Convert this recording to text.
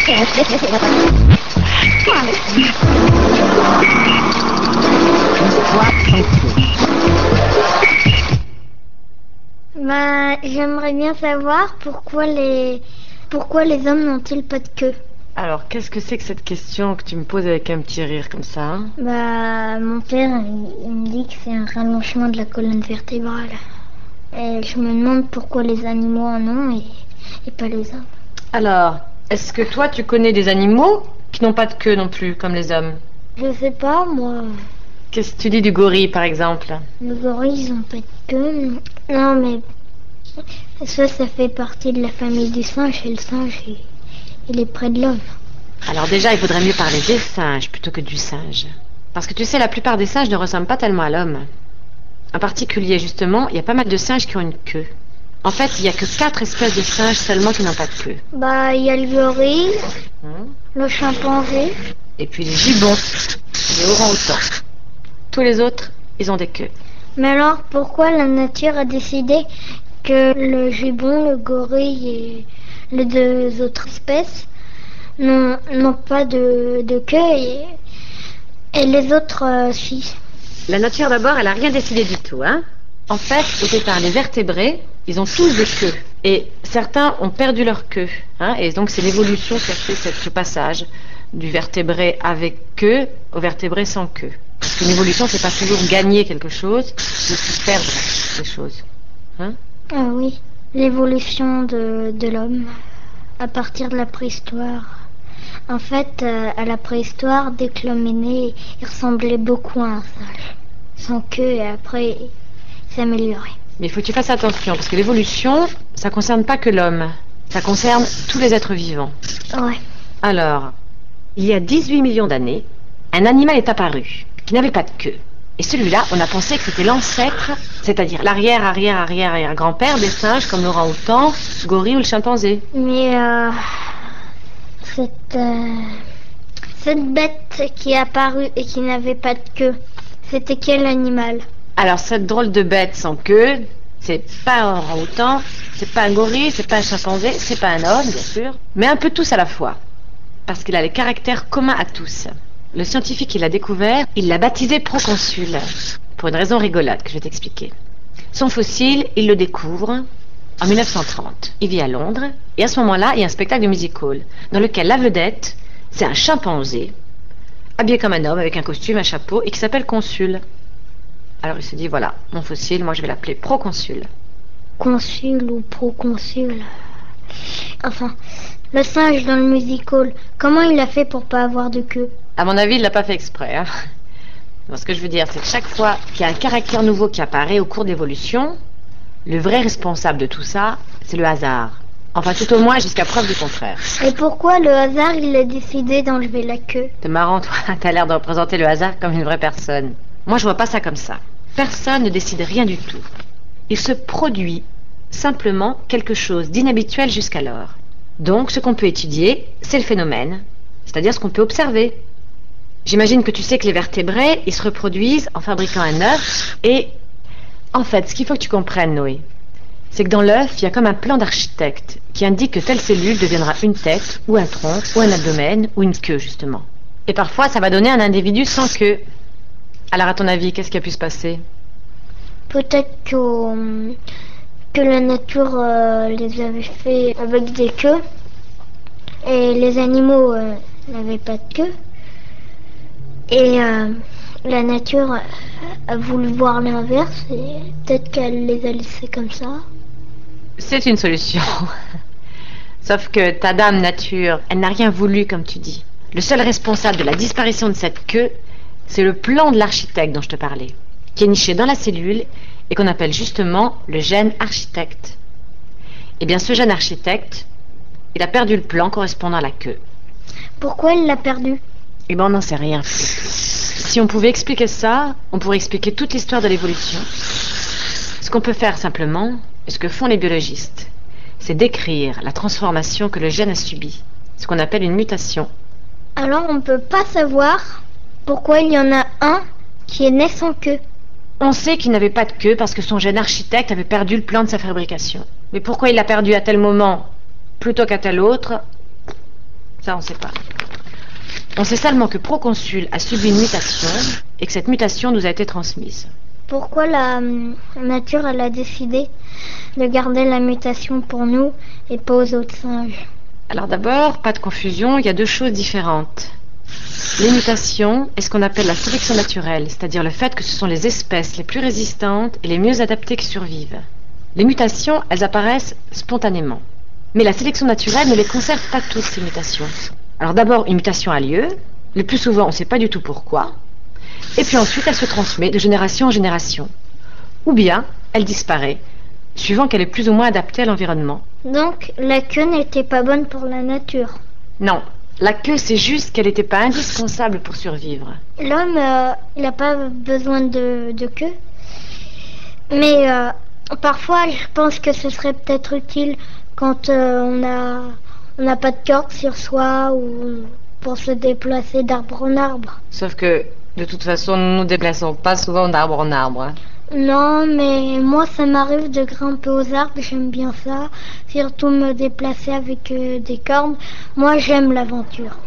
Bah, j'aimerais bien savoir pourquoi les hommes n'ont-ils pas de queue. Alors, qu'est-ce que c'est que cette question que tu me poses avec un petit rire comme ça, hein? Bah, mon père, il me dit que c'est un rallongement de la colonne vertébrale. Et je me demande pourquoi les animaux en ont et pas les hommes. Alors, est-ce que toi, tu connais des animaux qui n'ont pas de queue non plus, comme les hommes? Je sais pas, moi. Qu'est-ce que tu dis du gorille, par exemple? Les gorilles, ils ont pas de queue. Non, mais ça fait partie de la famille du singe, et le singe, il est près de l'homme. Alors déjà, il faudrait mieux parler des singes plutôt que du singe. Parce que tu sais, la plupart des singes ne ressemblent pas tellement à l'homme. En particulier, justement, il y a pas mal de singes qui ont une queue. En fait, il n'y a que 4 espèces de singes seulement qui n'ont pas de queue. Bah, il y a le gorille, le chimpanzé. Et puis les gibbons, les orang-outans. Tous les autres, ils ont des queues. Mais alors, pourquoi la nature a décidé que le gibbon, le gorille et les 2 autres espèces n'ont pas de queue et les autres si? La nature d'abord, elle a rien décidé du tout, hein. En fait, au départ, les vertébrés, ils ont tous des queues. Et certains ont perdu leur queue, hein. Et donc c'est l'évolution qui a fait ce passage du vertébré avec queue au vertébré sans queue. Parce qu'une évolution, c'est pas toujours gagner quelque chose, mais aussi perdre des choses, hein. Ah oui, l'évolution de l'homme à partir de la préhistoire. En fait, à la préhistoire, dès que l'homme est né, il ressemblait beaucoup à un singe. Sans queue, et après, il s'est amélioré. Mais il faut que tu fasses attention, parce que l'évolution, ça concerne pas que l'homme. Ça concerne tous les êtres vivants. Ouais. Alors, il y a 18 millions d'années, un animal est apparu, qui n'avait pas de queue. Et celui-là, on a pensé que c'était l'ancêtre, c'est-à-dire l'arrière-arrière-arrière-arrière-grand-père des singes comme l'orang-outan, le gorille ou le chimpanzé. Mais cette bête qui est apparue et qui n'avait pas de queue, c'était quel animal? Alors, cette drôle de bête sans queue, c'est pas un orang-outan, c'est pas un gorille, c'est pas un chimpanzé, c'est pas un homme, bien sûr, mais un peu tous à la fois. Parce qu'il a les caractères communs à tous. Le scientifique qui l'a découvert, il l'a baptisé proconsul, pour une raison rigolote que je vais t'expliquer. Son fossile, il le découvre en 1930. Il vit à Londres, et à ce moment-là, il y a un spectacle de music-hall, dans lequel la vedette, c'est un chimpanzé, habillé comme un homme, avec un costume, un chapeau, et qui s'appelle Consul. Alors il se dit, voilà, mon fossile, moi je vais l'appeler proconsul. Consul ou proconsul? Enfin, le singe dans le music-hall, comment il a fait pour pas avoir de queue? À mon avis, il l'a pas fait exprès, hein. Donc, ce que je veux dire, c'est que chaque fois qu'il y a un caractère nouveau qui apparaît au cours d'évolution, le vrai responsable de tout ça, c'est le hasard. Enfin, tout au moins jusqu'à preuve du contraire. Et pourquoi le hasard, il a décidé d'enlever la queue? C'est marrant, toi, t'as l'air de représenter le hasard comme une vraie personne. Moi, je vois pas ça comme ça. Personne ne décide rien du tout. Il se produit simplement quelque chose d'inhabituel jusqu'alors. Donc, ce qu'on peut étudier, c'est le phénomène, c'est-à-dire ce qu'on peut observer. J'imagine que tu sais que les vertébrés, ils se reproduisent en fabriquant un œuf. Et en fait, ce qu'il faut que tu comprennes, Noé, c'est que dans l'œuf, il y a comme un plan d'architecte qui indique que telle cellule deviendra une tête, ou un tronc, ou un abdomen, ou une queue, justement. Et parfois, ça va donner un individu sans queue. Alors, à ton avis, qu'est-ce qui a pu se passer? Peut-être que la nature les avait fait avec des queues, et les animaux n'avaient pas de queue. Et la nature a voulu voir l'inverse et peut-être qu'elle les a laissés comme ça. C'est une solution. Sauf que ta dame nature, elle n'a rien voulu comme tu dis. Le seul responsable de la disparition de cette queue, c'est le plan de l'architecte dont je te parlais, qui est niché dans la cellule et qu'on appelle justement le gène architecte. Eh bien ce gène architecte, il a perdu le plan correspondant à la queue. Pourquoi il l'a perdu? Eh bien, on n'en sait rien. Si on pouvait expliquer ça, on pourrait expliquer toute l'histoire de l'évolution. Ce qu'on peut faire simplement, et ce que font les biologistes, c'est décrire la transformation que le gène a subie, ce qu'on appelle une mutation. Alors, on ne peut pas savoir pourquoi il y en a un qui est né sans queue. On sait qu'il n'avait pas de queue parce que son gène architecte avait perdu le plan de sa fabrication. Mais pourquoi il l'a perdu à tel moment plutôt qu'à tel autre, Ça, on ne sait pas. On sait seulement que Proconsul a subi une mutation et que cette mutation nous a été transmise. Pourquoi la nature elle a décidé de garder la mutation pour nous et pas aux autres singes? Alors d'abord, pas de confusion, il y a deux choses différentes. Les mutations est ce qu'on appelle la sélection naturelle, c'est-à-dire le fait que ce sont les espèces les plus résistantes et les mieux adaptées qui survivent. Les mutations, elles apparaissent spontanément. Mais la sélection naturelle ne les conserve pas toutes, ces mutations. Alors d'abord, une mutation a lieu, le plus souvent on ne sait pas du tout pourquoi, et puis ensuite elle se transmet de génération en génération. Ou bien, elle disparaît, suivant qu'elle est plus ou moins adaptée à l'environnement. Donc la queue n'était pas bonne pour la nature. Non, la queue c'est juste qu'elle n'était pas indispensable pour survivre. L'homme, il n'a pas besoin de queue. Mais parfois, je pense que ce serait peut-être utile quand on n'a pas de corde sur soi ou pour se déplacer d'arbre en arbre. Sauf que, de toute façon, nous ne nous déplaçons pas souvent d'arbre en arbre. Hein. Non, mais moi, ça m'arrive de grimper aux arbres, j'aime bien ça. Surtout me déplacer avec des cordes. Moi, j'aime l'aventure.